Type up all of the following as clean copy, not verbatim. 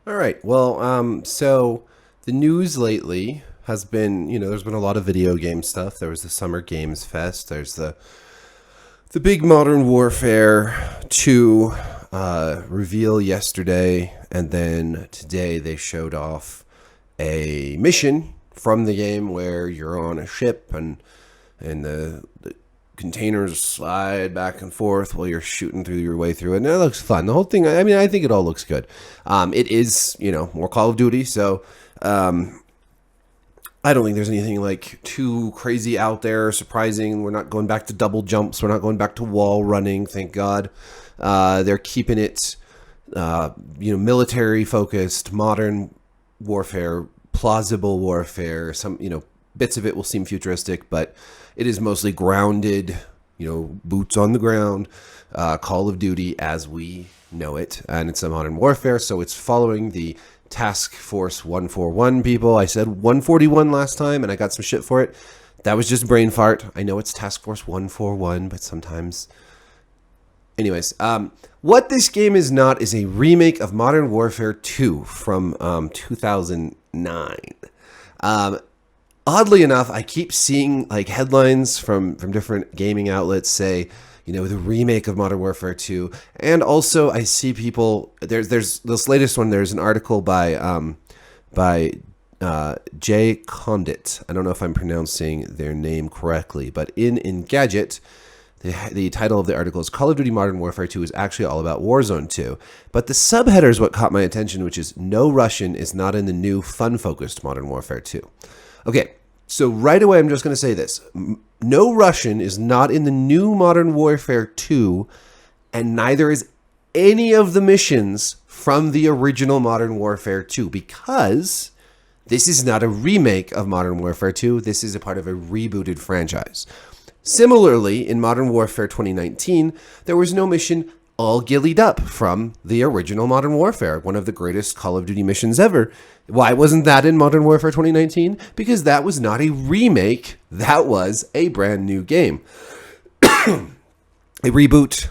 All right. Well, so the news lately has been, there's been a lot of video game stuff. There was the Summer Games Fest. There's the big Modern Warfare 2 reveal yesterday, and then today they showed off a mission from the game where you're on a ship and the containers slide back and forth while you're shooting through your way through it. And that looks fun. The whole thing, I mean, I think it all looks good. It is, more Call of Duty. So I don't think there's anything like too crazy out there, surprising. We're not going back to double jumps. We're not going back to wall running, thank God. They're keeping it, military focused, modern warfare, plausible warfare. Some, bits of it will seem futuristic, but it is mostly grounded, boots on the ground, Call of Duty as we know it. And it's a modern warfare, so it's following the Task Force 141 people. I said 141 last time, and I got some shit for it. That was just brain fart. I know it's Task Force 141, but sometimes... Anyways, what this game is not is a remake of Modern Warfare 2 from 2009. Oddly enough, I keep seeing like headlines from different gaming outlets say, the remake of Modern Warfare 2, and also I see people. There's this latest one. There's an article by Jay Condit. I don't know if I'm pronouncing their name correctly, but in Engadget, the title of the article is Call of Duty Modern Warfare 2 is actually all about Warzone 2. But the subheader is what caught my attention, which is No Russian is not in the new fun-focused Modern Warfare 2. Okay, so right away I'm just going to say this. No Russian is not in the new Modern Warfare 2, and neither is any of the missions from the original Modern Warfare 2, because this is not a remake of Modern Warfare 2. This is a part of a rebooted franchise. Similarly, in Modern Warfare 2019, there was no mission all gillied up from the original Modern Warfare, one of the greatest Call of Duty missions ever. Why wasn't that in Modern Warfare 2019? Because that was not a remake. That was a brand new game. A reboot,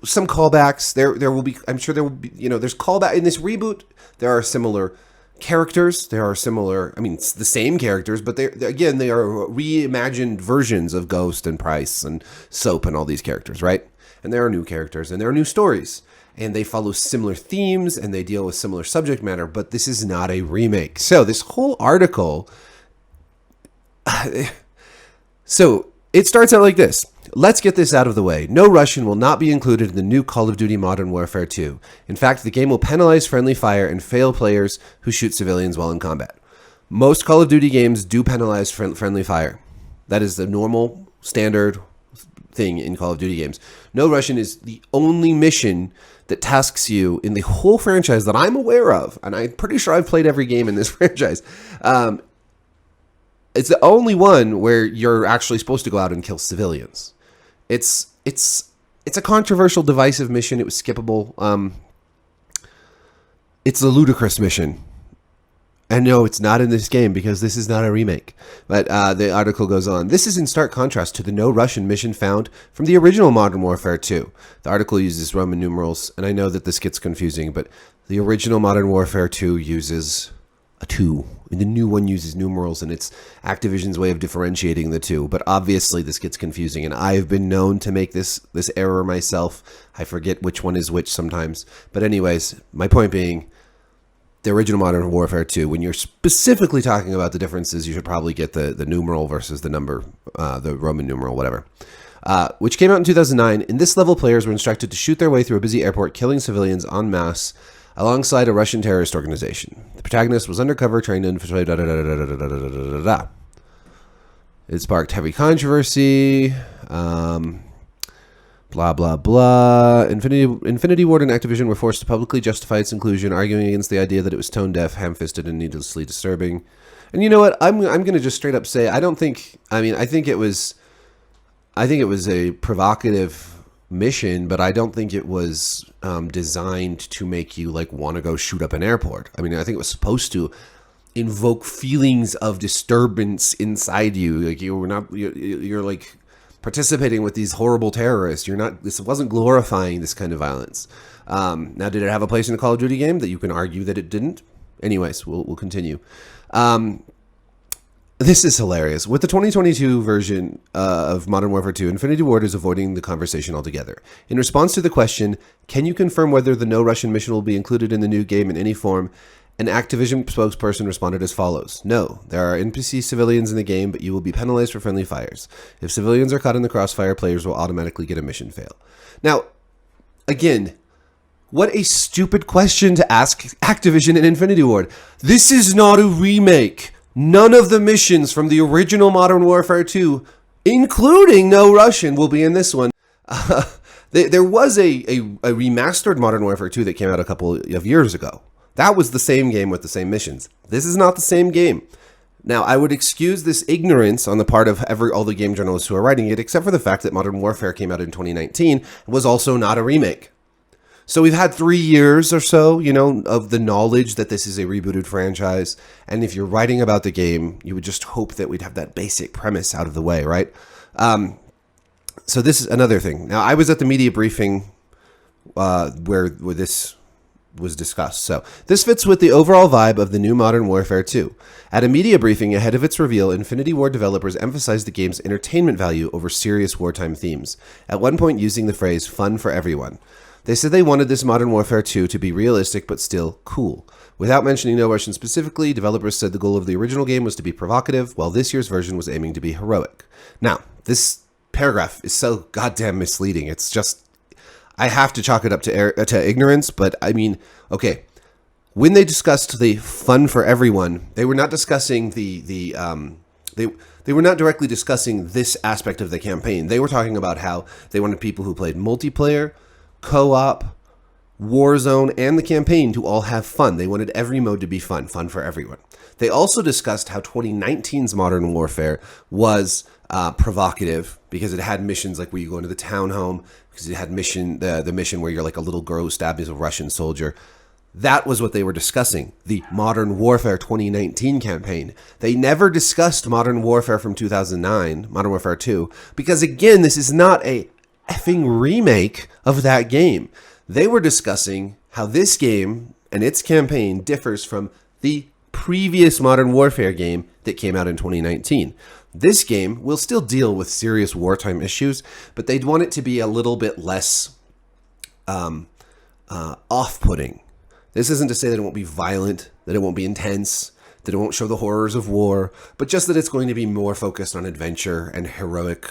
some callbacks. There will be, I'm sure there will be, there's callback in this reboot. There are similar characters. There are similar, I mean, it's the same characters, but they are reimagined versions of Ghost and Price and Soap and all these characters, right? And there are new characters and there are new stories, and they follow similar themes and they deal with similar subject matter, but this is not a remake. So this whole article, so it starts out like this. Let's get this out of the way. No Russian will not be included in the new Call of Duty Modern Warfare 2. In fact, the game will penalize friendly fire and fail players who shoot civilians while in combat. Most Call of Duty games do penalize friendly fire. That is the normal, standard thing in Call of Duty games. No Russian is the only mission that tasks you in the whole franchise that I'm aware of, and I'm pretty sure I've played every game in this franchise. It's the only one where you're actually supposed to go out and kill civilians. It's a controversial, divisive mission. It was skippable. It's a ludicrous mission. And no, it's not in this game because this is not a remake. But the article goes on. This is in stark contrast to the No Russian mission found from the original Modern Warfare 2. The article uses Roman numerals, and I know that this gets confusing, but the original Modern Warfare 2 uses a 2. And the new one uses numerals, and it's Activision's way of differentiating the two. But obviously this gets confusing, and I've been known to make this error myself. I forget which one is which sometimes. But anyways, my point being, the original Modern Warfare 2, when you're specifically talking about the differences, you should probably get the numeral versus the number, the Roman numeral, whatever. Which came out in 2009. In this level, players were instructed to shoot their way through a busy airport, killing civilians en masse, alongside a Russian terrorist organization. The protagonist was undercover, trained in... It sparked heavy controversy. Blah, blah, blah. Infinity Ward and Activision were forced to publicly justify its inclusion, arguing against the idea that it was tone-deaf, ham-fisted, and needlessly disturbing. And you know what? I'm going to just straight up say, I think it was a provocative mission, but I don't think it was designed to make you like want to go shoot up an airport. I mean, I think it was supposed to invoke feelings of disturbance inside you. Like you're like participating with these horrible terrorists. This wasn't glorifying this kind of violence. Now, did it have a place in a Call of Duty game? That you can argue that it didn't. Anyways, we'll continue. This is hilarious. With the 2022 version of Modern Warfare 2, Infinity Ward is avoiding the conversation altogether. In response to the question, can you confirm whether the No Russian mission will be included in the new game in any form, an Activision spokesperson responded as follows. No, there are NPC civilians in the game, but you will be penalized for friendly fires. If civilians are caught in the crossfire, players will automatically get a mission fail. Now, again, what a stupid question to ask Activision and Infinity Ward. This is not a remake. None of the missions from the original Modern Warfare 2, including No Russian, will be in this one. There was a remastered Modern Warfare 2 that came out a couple of years ago. That was the same game with the same missions. This is not the same game. Now, I would excuse this ignorance on the part of all the game journalists who are writing it, except for the fact that Modern Warfare came out in 2019 and was also not a remake. So we've had 3 years or so, of the knowledge that this is a rebooted franchise. And if you're writing about the game, you would just hope that we'd have that basic premise out of the way, right? So this is another thing. Now, I was at the media briefing where this was discussed. So this fits with the overall vibe of the new Modern Warfare 2. At a media briefing ahead of its reveal, Infinity Ward developers emphasized the game's entertainment value over serious wartime themes, at one point using the phrase fun for everyone. They said they wanted this Modern Warfare 2 to be realistic but still cool. Without mentioning No Russian specifically, developers said the goal of the original game was to be provocative, while this year's version was aiming to be heroic. Now, this paragraph is so goddamn misleading. It's just, I have to chalk it up to ignorance, but I mean, okay, when they discussed the fun for everyone, they were not discussing they were not directly discussing this aspect of the campaign. They were talking about how they wanted people who played multiplayer, co-op, Warzone, and the campaign to all have fun. They wanted every mode to be fun for everyone. They also discussed how 2019's Modern Warfare was provocative because it had missions like where you go into the townhome, because it had the mission where you're like a little girl who stabs a Russian soldier. That was what they were discussing, the Modern Warfare 2019 campaign. They never discussed Modern Warfare from 2009, Modern Warfare 2, because again, this is not a effing remake of that game. They were discussing how this game and its campaign differs from the previous Modern Warfare game that came out in 2019. This game will still deal with serious wartime issues, but they'd want it to be a little bit less off-putting. This isn't to say that it won't be violent, that it won't be intense, that it won't show the horrors of war, but just that it's going to be more focused on adventure and heroic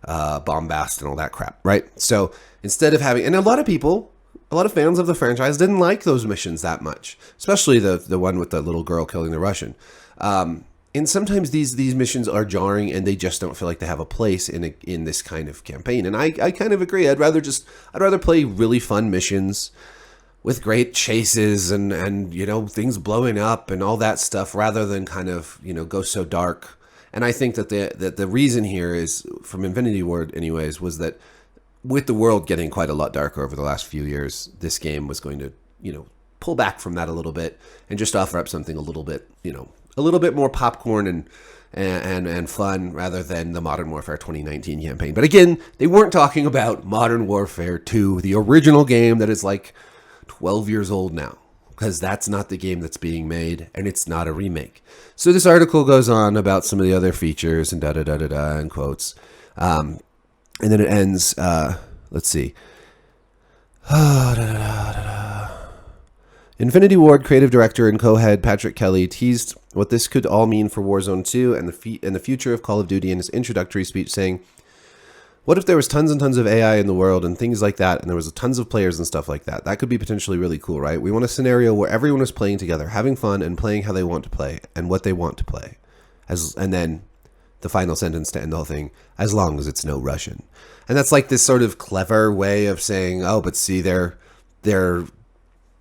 bombast and all that crap, right? So instead of having, and a lot of fans of the franchise didn't like those missions that much, especially the one with the little girl killing the Russian. And sometimes these missions are jarring and they just don't feel like they have a place in this kind of campaign. And I kind of agree. I'd rather play really fun missions with great chases and things blowing up and all that stuff rather than kind of, go so dark. And I think that the reason here is, from Infinity Ward anyways, was that with the world getting quite a lot darker over the last few years, this game was going to, pull back from that a little bit and just offer up something a little bit more popcorn and fun rather than the Modern Warfare 2019 campaign. But again, they weren't talking about Modern Warfare 2, the original game that is like 12 years old now, because that's not the game that's being made and it's not a remake. So this article goes on about some of the other features and da-da-da-da-da and quotes. And then it ends, let's see. Infinity Ward creative director and co-head Patrick Kelly teased what this could all mean for Warzone 2 and the future of Call of Duty in his introductory speech, saying, "What if there was tons and tons of AI in the world and things like that, and there was tons of players and stuff like that? That could be potentially really cool, right? We want a scenario where everyone is playing together, having fun, and playing how they want to play and what they want to play." And then the final sentence to end the whole thing, "as long as it's no Russian." And that's like this sort of clever way of saying, oh, but see, they're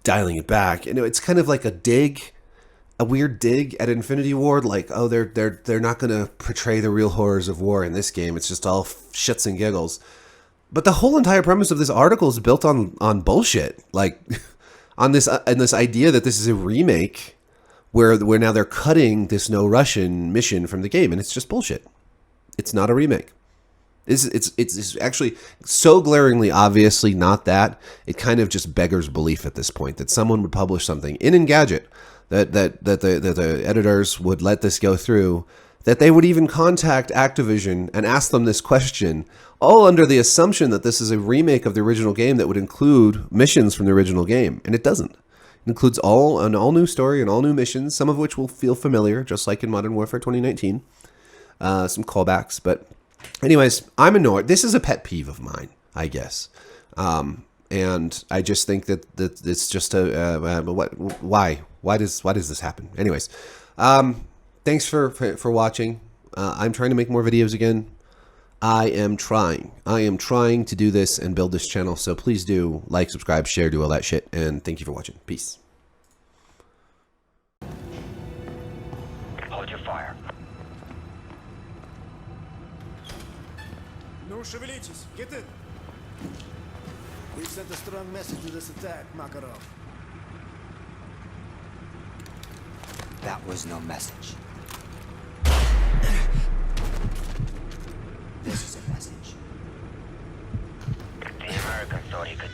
dialing it back. It's kind of like a weird dig at Infinity Ward, like, oh, they're not going to portray the real horrors of war in this game. It's just all shits and giggles. But the whole entire premise of this article is built on bullshit, like on this idea that this is a remake where now they're cutting this No Russian mission from the game, and it's just bullshit. It's not a remake. It's actually so glaringly obviously not that. It kind of just beggars belief at this point that someone would publish something in Engadget that the editors would let this go through, that they would even contact Activision and ask them this question, all under the assumption that this is a remake of the original game that would include missions from the original game, and it doesn't. It includes an all new story and all new missions, some of which will feel familiar, just like in Modern Warfare 2019. Some callbacks, but anyways, I'm annoyed. This is a pet peeve of mine, I guess, and I just think that it's just why does this happen? Anyways, thanks for watching. I'm trying to make more videos again. I am trying to do this and build this channel. So please do like, subscribe, share, do all that shit. And thank you for watching. Peace. Hold your fire. No шевелитесь. Get in. We've sent a strong message to this attack, Makarov. That was no message. This is a message. The Americans thought he could